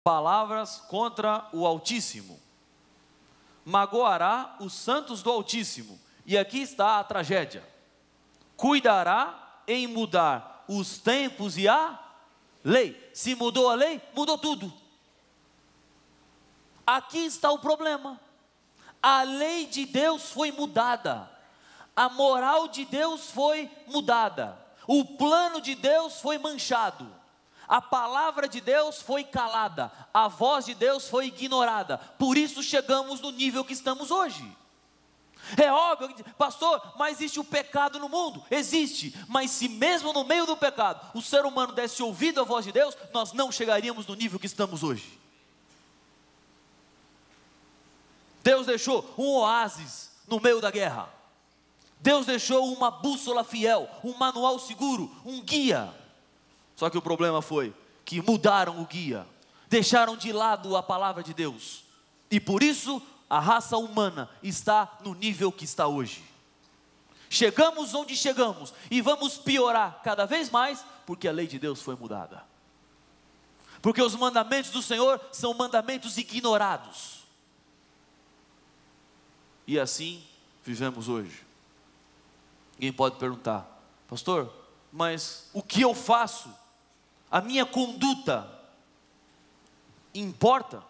palavras contra o Altíssimo. Magoará os santos do Altíssimo. E aqui está a tragédia. Cuidará em mudar os tempos e a lei. Se mudou a lei, mudou tudo. Aqui está o problema. A lei de Deus foi mudada. A moral de Deus foi mudada. O plano de Deus foi manchado. A palavra de Deus foi calada. A voz de Deus foi ignorada. Por isso chegamos no nível que estamos hoje. É óbvio, pastor, mas existe o pecado no mundo? Existe, mas se mesmo no meio do pecado, o ser humano desse ouvido à voz de Deus, nós não chegaríamos no nível que estamos hoje. Deus deixou um oásis no meio da guerra. Deus deixou uma bússola fiel, um manual seguro, um guia. Só que o problema foi que mudaram o guia, deixaram de lado a palavra de Deus. E por isso a raça humana está no nível que está hoje. Chegamos onde chegamos e vamos piorar cada vez mais, porque a lei de Deus foi mudada. Porque os mandamentos do Senhor são mandamentos ignorados. E assim vivemos hoje. Alguém pode perguntar: pastor, mas o que eu faço? A minha conduta importa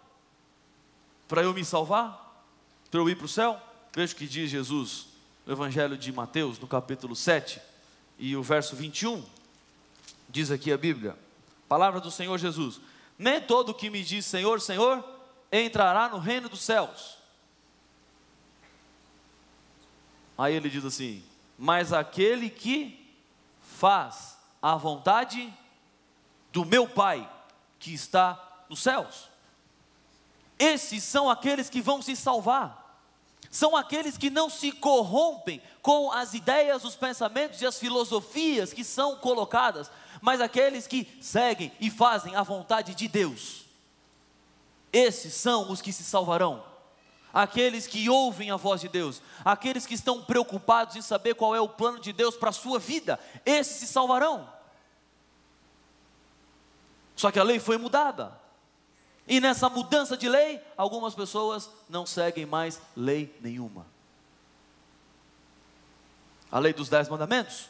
para eu me salvar? Para eu ir para o céu? Veja o que diz Jesus no Evangelho de Mateus, no capítulo 7 e o verso 21. Diz aqui a Bíblia, palavra do Senhor Jesus: nem todo que me diz Senhor, Senhor, entrará no reino dos céus. Aí ele diz assim: mas aquele que faz a vontade do meu Pai, que está nos céus. Esses são aqueles que vão se salvar. São aqueles que não se corrompem com as ideias, os pensamentos e as filosofias que são colocadas, mas aqueles que seguem e fazem a vontade de Deus. Esses são os que se salvarão. Aqueles que ouvem a voz de Deus, aqueles que estão preocupados em saber qual é o plano de Deus para a sua vida, esses se salvarão. Só que a lei foi mudada, e nessa mudança de lei, algumas pessoas não seguem mais lei nenhuma. A lei dos 10 mandamentos,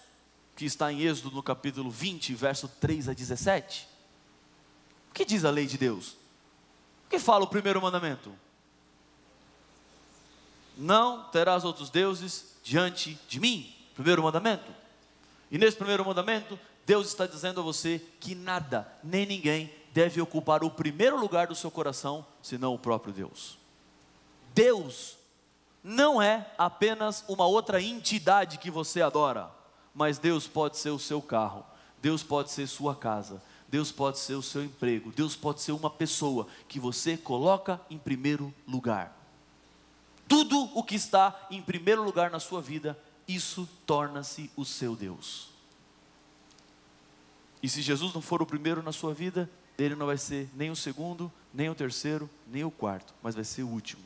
que está em Êxodo no capítulo 20, verso 3 a 17. O que diz a lei de Deus? O que fala o primeiro mandamento? Não terás outros deuses diante de mim. Primeiro mandamento. E nesse primeiro mandamento, Deus está dizendo a você que nada, nem ninguém deve ocupar o primeiro lugar do seu coração, senão o próprio Deus. Deus não é apenas uma outra entidade que você adora, mas Deus pode ser o seu carro, Deus pode ser sua casa, Deus pode ser o seu emprego, Deus pode ser uma pessoa que você coloca em primeiro lugar. Tudo o que está em primeiro lugar na sua vida, isso torna-se o seu Deus. E se Jesus não for o primeiro na sua vida, Ele não vai ser nem o segundo, nem o terceiro, nem o quarto, mas vai ser o último.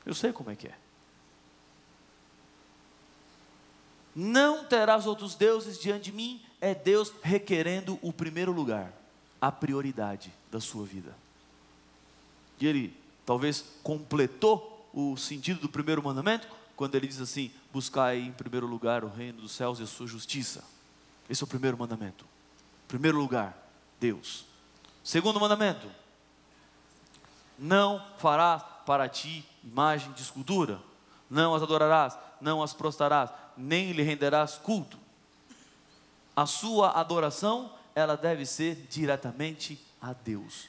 Eu sei como é que é. Não terás outros deuses diante de mim, é Deus requerendo o primeiro lugar, a prioridade da sua vida. E Ele talvez completou o sentido do primeiro mandamento, quando Ele diz assim: buscai em primeiro lugar o reino dos céus e a sua justiça. Esse é o primeiro mandamento. Primeiro lugar, Deus. Segundo mandamento: não farás para ti imagem de escultura, não as adorarás, não as prostrarás, nem lhe renderás culto. A sua adoração, ela deve ser diretamente a Deus.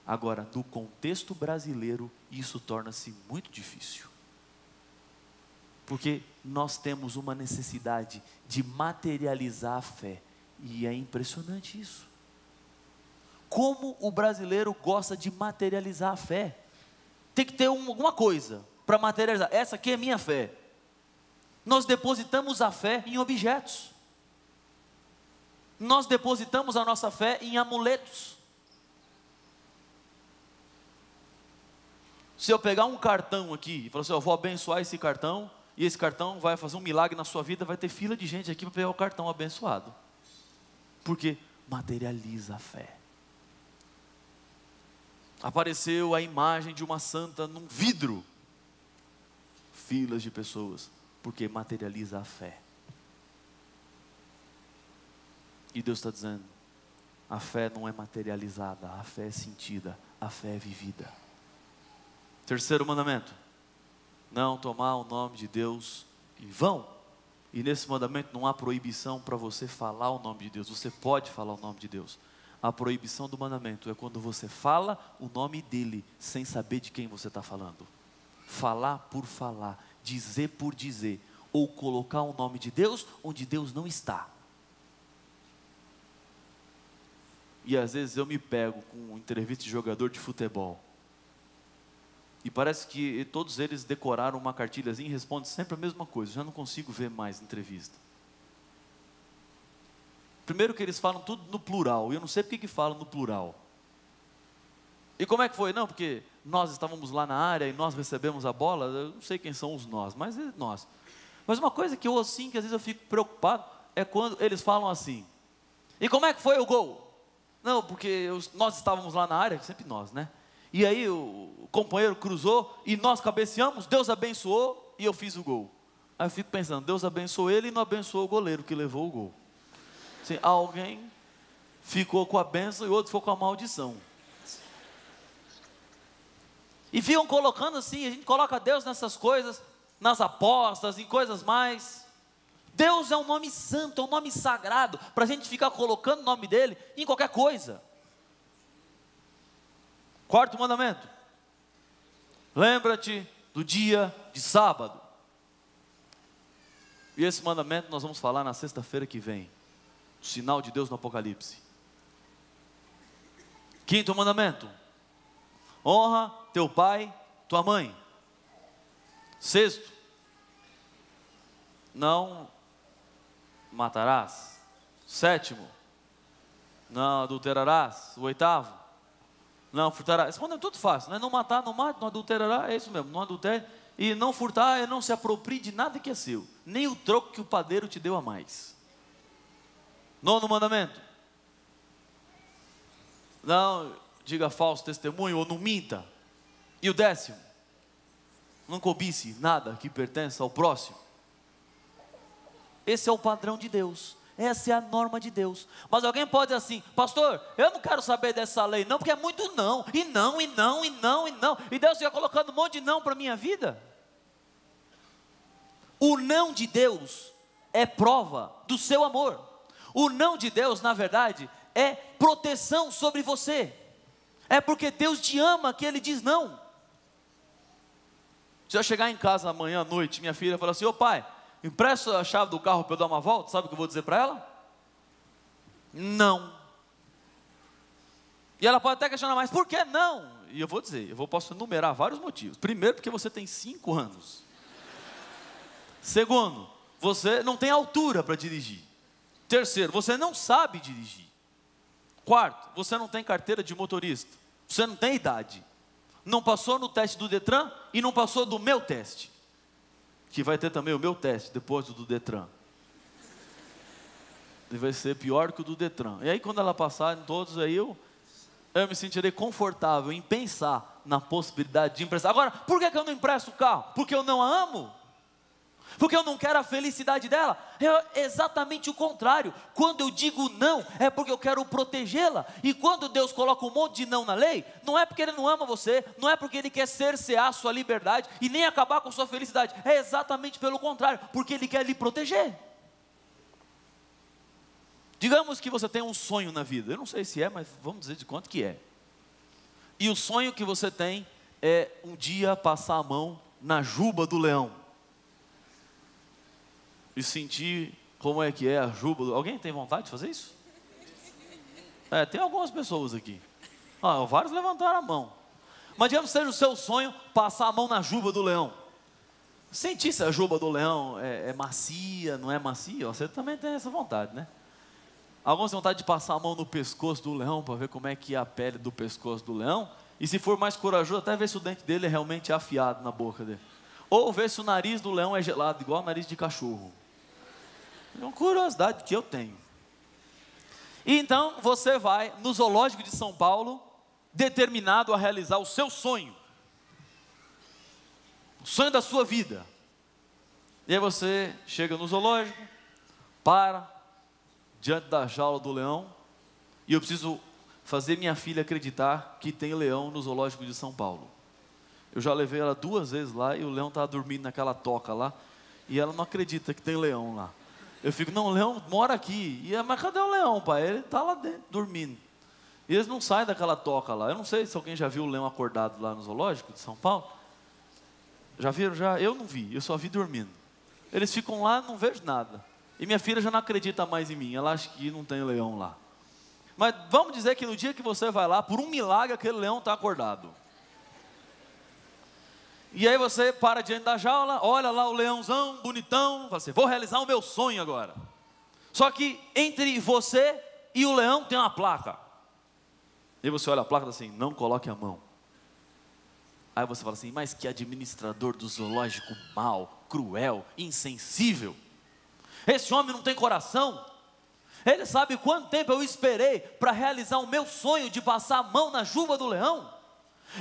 Agora, no contexto brasileiro, isso torna-se muito difícil, porque nós temos uma necessidade de materializar a fé, e é impressionante isso. Como o brasileiro gosta de materializar a fé. Tem que ter alguma coisa para materializar. Essa aqui é minha fé. Nós depositamos a fé em objetos. Nós depositamos a nossa fé em amuletos. Se eu pegar um cartão aqui e falar assim: eu vou abençoar esse cartão, e esse cartão vai fazer um milagre na sua vida, vai ter fila de gente aqui para pegar o cartão abençoado. Porque materializa a fé. Apareceu a imagem de uma santa num vidro. Filas de pessoas, porque materializa a fé. E Deus está dizendo, a fé não é materializada, a fé é sentida, a fé é vivida. Terceiro mandamento, não tomar o nome de Deus em vão. E nesse mandamento não há proibição para você falar o nome de Deus, você pode falar o nome de Deus. A proibição do mandamento é quando você fala o nome dele, sem saber de quem você está falando. Falar por falar, dizer por dizer, ou colocar o nome de Deus onde Deus não está. E às vezes eu me pego com entrevista de jogador de futebol, e parece que todos eles decoraram uma cartilhazinha e respondem sempre a mesma coisa. Eu já não consigo ver mais entrevista. Primeiro que eles falam tudo no plural, e eu não sei porque que falam no plural. E como é que foi? Não, porque nós estávamos lá na área e nós recebemos a bola, eu não sei quem são os nós, mas é nós. Mas uma coisa que eu assim, que às vezes eu fico preocupado, é quando eles falam assim, e como é que foi o gol? Não, porque nós estávamos lá na área, sempre nós, né? E aí o companheiro cruzou e nós cabeceamos, Deus abençoou e eu fiz o gol. Aí eu fico pensando, Deus abençoou ele e não abençoou o goleiro que levou o gol. Assim, alguém ficou com a bênção e outro ficou com a maldição. E ficam colocando assim, a gente coloca Deus nessas coisas, nas apostas, em coisas mais. Deus é um nome santo, é um nome sagrado, para a gente ficar colocando o nome dele em qualquer coisa. Quarto mandamento, lembra-te do dia de sábado. E esse mandamento nós vamos falar na sexta-feira que vem, o sinal de Deus no Apocalipse. Quinto mandamento, honra teu pai, tua mãe. Sexto, não matarás. Sétimo, não adulterarás. O oitavo, não furtarás. Esse mandamento é tudo fácil, né? Não matar, não mate, não adulterará, é isso mesmo, não adultere. E não furtar é não se aproprie de nada que é seu, nem o troco que o padeiro te deu a mais. Nono mandamento, não diga falso testemunho ou não minta. E o décimo, não cobice nada que pertença ao próximo. Esse é o padrão de Deus, essa é a norma de Deus. Mas alguém pode dizer assim, pastor, eu não quero saber dessa lei não, porque é muito não, e não, e não, e não, e não, e Deus fica colocando um monte de não para a minha vida. O não de Deus é prova do seu amor. O não de Deus, na verdade, é proteção sobre você. É porque Deus te ama que Ele diz não. Se eu chegar em casa amanhã à noite, minha filha fala assim, ô pai, empresta a chave do carro para eu dar uma volta, sabe o que eu vou dizer para ela? Não. E ela pode até questionar, mas por que não? E eu vou dizer, posso enumerar vários motivos. Primeiro, porque você tem 5 anos. Segundo, você não tem altura para dirigir. Terceiro, você não sabe dirigir. Quarto, você não tem carteira de motorista. Você não tem idade. Não passou no teste do Detran e não passou do meu teste. Que vai ter também o meu teste depois do Detran. E vai ser pior que o do Detran. E aí quando ela passar em todos, aí eu me sentirei confortável em pensar na possibilidade de emprestar. Agora, por que eu não empresto o carro? Porque eu não a amo? Porque eu não quero a felicidade dela? É exatamente o contrário. Quando eu digo não, é porque eu quero protegê-la. E quando Deus coloca um monte de não na lei, não é porque Ele não ama você, não é porque Ele quer cercear a sua liberdade e nem acabar com a sua felicidade. É exatamente pelo contrário, porque Ele quer lhe proteger. Digamos que você tem um sonho na vida, eu não sei se é, mas vamos dizer de quanto que é. E o sonho que você tem é um dia passar a mão na juba do leão. E sentir como é que é a juba. Alguém tem vontade de fazer isso? Tem algumas pessoas aqui. Vários levantaram a mão. Mas digamos que seja o seu sonho passar a mão na juba do leão. Sentir se a juba do leão é macia, não é macia. Você também tem essa vontade, né? Alguns têm vontade de passar a mão no pescoço do leão para ver como é que é a pele do pescoço do leão. E se for mais corajoso, até ver se o dente dele é realmente afiado na boca dele. Ou ver se o nariz do leão é gelado, igual o nariz de cachorro. É uma curiosidade que eu tenho. E então você vai no zoológico de São Paulo determinado a realizar o seu sonho, o sonho da sua vida. E aí você chega no zoológico, para diante da jaula do leão, e eu preciso fazer minha filha acreditar que tem leão no zoológico de São Paulo. Eu já levei ela 2 vezes lá, e o leão estava dormindo naquela toca lá, e ela não acredita que tem leão lá. Eu fico, não, o leão mora aqui. E ela, mas cadê o leão, pai? Ele está lá dentro, dormindo. E eles não saem daquela toca lá. Eu não sei se alguém já viu o leão acordado lá no zoológico de São Paulo. Já viram? Já? Eu não vi, eu só vi dormindo. Eles ficam lá, não vejo nada. E minha filha já não acredita mais em mim, ela acha que não tem leão lá. Mas vamos dizer que no dia que você vai lá, por um milagre aquele leão está acordado. E aí você para diante da jaula, olha lá o leãozão, bonitão, fala assim, vou realizar o meu sonho agora. Só que entre você e o leão tem uma placa. E você olha a placa e diz assim, não coloque a mão. Aí você fala assim, mas que administrador do zoológico mau, cruel, insensível. Esse homem não tem coração. Ele sabe quanto tempo eu esperei para realizar o meu sonho de passar a mão na juba do leão.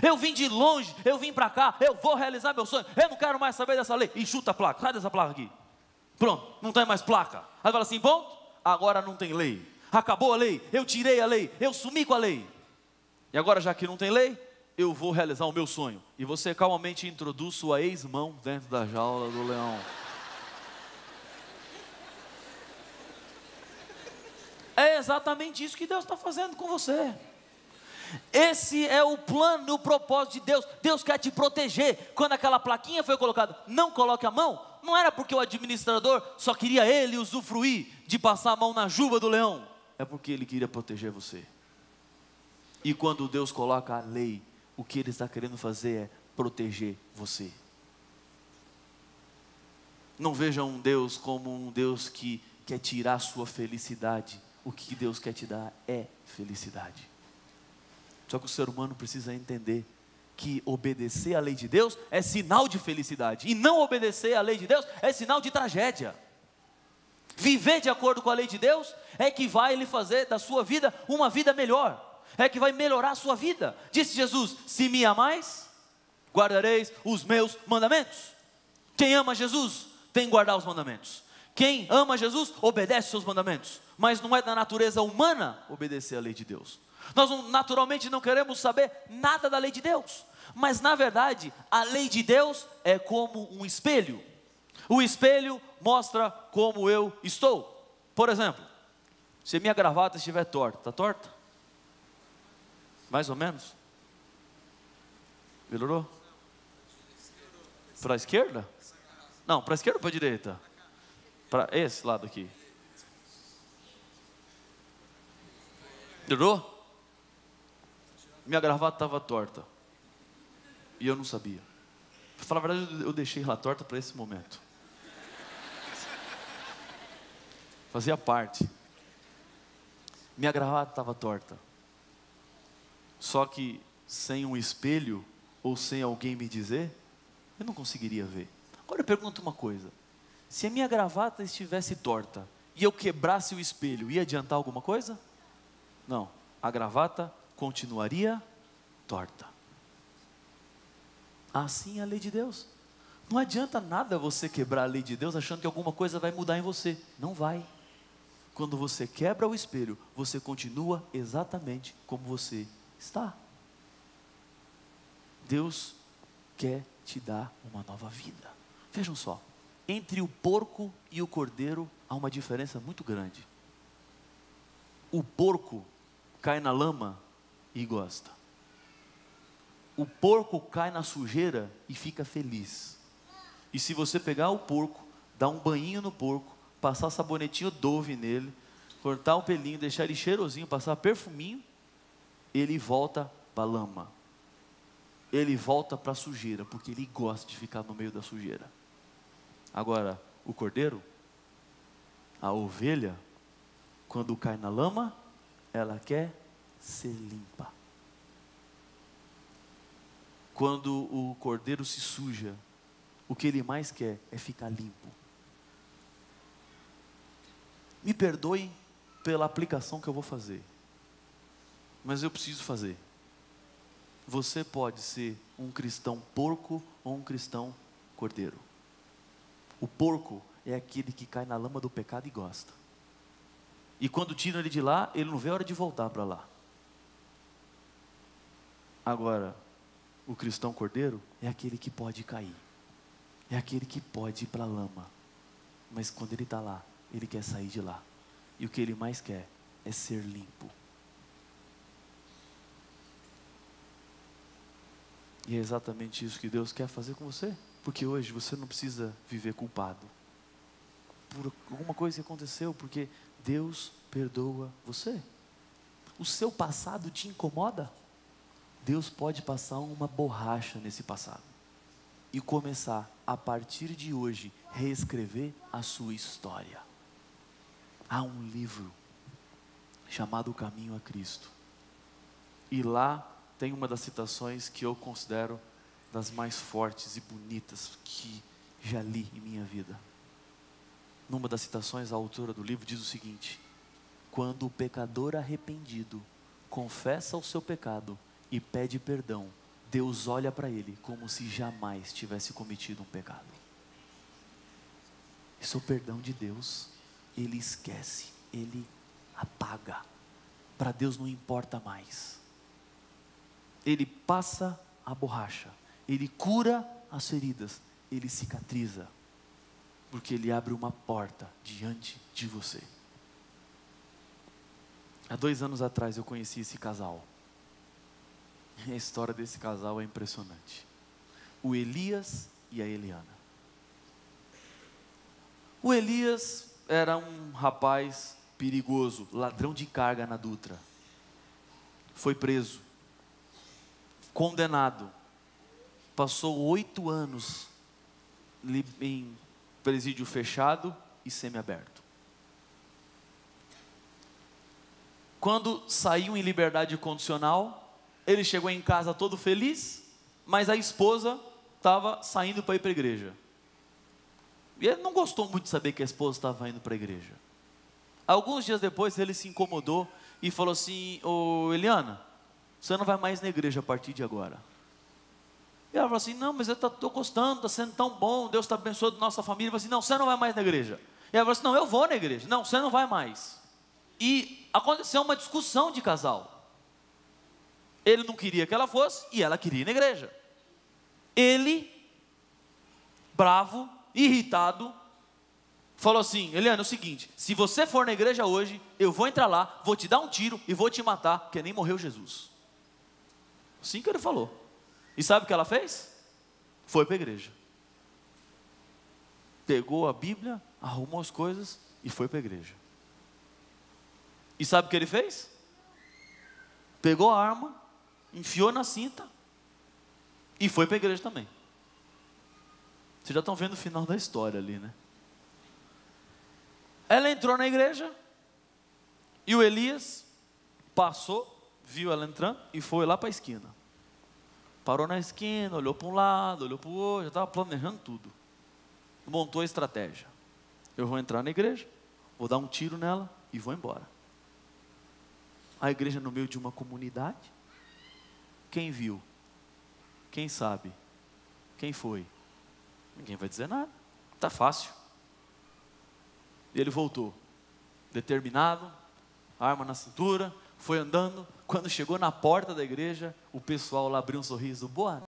Eu vim de longe, eu vim para cá, eu vou realizar meu sonho. Eu não quero mais saber dessa lei. E chuta a placa, sai dessa placa aqui. Pronto, não tem mais placa. Aí fala assim, bom, agora não tem lei. Acabou a lei, eu tirei a lei, eu sumi com a lei. E agora já que não tem lei, eu vou realizar o meu sonho. E você calmamente introduz sua ex-mão dentro da jaula do leão. É exatamente isso que Deus está fazendo com você. Esse é o plano e o propósito de Deus. Deus quer te proteger. Quando aquela plaquinha foi colocada, não coloque a mão, não era porque o administrador só queria ele usufruir de passar a mão na juba do leão. É porque ele queria proteger você. E quando Deus coloca a lei, o que Ele está querendo fazer é proteger você. Não veja um Deus como um Deus que quer tirar a sua felicidade. O que Deus quer te dar é felicidade. Só que o ser humano precisa entender que obedecer à lei de Deus é sinal de felicidade. E não obedecer à lei de Deus é sinal de tragédia. Viver de acordo com a lei de Deus é que vai lhe fazer da sua vida uma vida melhor. É que vai melhorar a sua vida. Disse Jesus, se me amais, guardareis os meus mandamentos. Quem ama Jesus tem que guardar os mandamentos. Quem ama Jesus obedece os seus mandamentos. Mas não é da natureza humana obedecer à lei de Deus. Nós naturalmente não queremos saber nada da lei de Deus. Mas na verdade, a lei de Deus é como um espelho. O espelho mostra como eu estou. Por exemplo, se minha gravata estiver torta, está torta? Mais ou menos? Melhorou? Para a esquerda? Não, para a esquerda ou para a direita? Para esse lado aqui. Melhorou? Minha gravata estava torta. E eu não sabia. Para falar a verdade, eu deixei ela torta para esse momento. Fazia parte. Minha gravata estava torta. Só que sem um espelho, ou sem alguém me dizer, eu não conseguiria ver. Agora eu pergunto uma coisa. Se a minha gravata estivesse torta, e eu quebrasse o espelho, ia adiantar alguma coisa? Não, a gravata continuaria torta. Assim é a lei de Deus. Não adianta nada você quebrar a lei de Deus achando que alguma coisa vai mudar em você. Não vai. Quando você quebra o espelho, você continua exatamente como você está. Deus quer te dar uma nova vida. Vejam só, entre o porco e o cordeiro há uma diferença muito grande. O porco cai na lama e gosta. O porco cai na sujeira e fica feliz. E se você pegar o porco, dar um banhinho no porco, passar sabonetinho Dove nele, cortar um pelinho, deixar ele cheirosinho, passar perfuminho, ele volta para a lama. Ele volta para a sujeira, porque ele gosta de ficar no meio da sujeira. Agora, o cordeiro, a ovelha, quando cai na lama, ela quer ser limpa. Quando o cordeiro se suja, o que ele mais quer é ficar limpo. Me perdoem pela aplicação que eu vou fazer, mas eu preciso fazer. você pode ser um cristão porco ou um cristão cordeiro. O porco é aquele que cai na lama do pecado e gosta. E quando tiram ele de lá, ele não vê a hora de voltar para lá. Agora, o cristão cordeiro é aquele que pode cair. É aquele que pode ir para a lama. Mas quando ele está lá, ele quer sair de lá. E o que ele mais quer é ser limpo. E é exatamente isso que Deus quer fazer com você. Porque hoje você não precisa viver culpado por alguma coisa que aconteceu, porque Deus perdoa você. O seu passado te incomoda? Deus pode passar uma borracha nesse passado e começar, a partir de hoje, reescrever a sua história. Há um livro chamado O Caminho a Cristo. E lá tem uma das citações que eu considero das mais fortes e bonitas que já li em minha vida. Numa das citações, a autora do livro diz o seguinte: quando o pecador arrependido confessa o seu pecado e pede perdão, Deus olha para ele como se jamais tivesse cometido um pecado. Esse é o perdão de Deus. Ele esquece, ele apaga. Para Deus não importa mais. Ele passa a borracha, ele cura as feridas, ele cicatriza, porque ele abre uma porta diante de você. Há 2 anos atrás eu conheci esse casal. A história desse casal é impressionante. O Elias e a Eliana. O Elias era um rapaz perigoso, ladrão de carga na Dutra. Foi preso, condenado, passou 8 anos em presídio fechado e semiaberto. Quando saiu em liberdade condicional, ele chegou em casa todo feliz, mas a esposa estava saindo para ir para a igreja. E ele não gostou muito de saber que a esposa estava indo para a igreja. Alguns dias depois ele se incomodou e falou assim: ô Eliana, você não vai mais na igreja a partir de agora. E ela falou assim: não, mas eu estou gostando, está sendo tão bom, Deus está abençoando nossa família. Ele falou assim: não, você não vai mais na igreja. E ela falou assim: não, eu vou na igreja. Não, você não vai mais. E aconteceu uma discussão de casal. Ele não queria que ela fosse e ela queria ir na igreja. Ele, bravo, irritado, falou assim: Eliana, é o seguinte, se você for na igreja hoje, eu vou entrar lá, vou te dar um tiro e vou te matar, porque nem morreu Jesus. Assim que ele falou. E sabe o que ela fez? Foi para a igreja. Pegou a Bíblia, arrumou as coisas e foi para a igreja. E sabe o que ele fez? Pegou a arma, enfiou na cinta e foi para a igreja também. Vocês já estão vendo o final da história ali, né? Ela entrou na igreja e o Elias passou, viu ela entrando e foi lá para a esquina. Parou na esquina, olhou para um lado, olhou para o outro, já estava planejando tudo. Montou a estratégia. Eu vou entrar na igreja, vou dar um tiro nela e vou embora. A igreja no meio de uma comunidade. Quem viu? Quem sabe? Quem foi? Ninguém vai dizer nada. Está fácil. E ele voltou, determinado, arma na cintura, foi andando. Quando chegou na porta da igreja, o pessoal lá abriu um sorriso: boa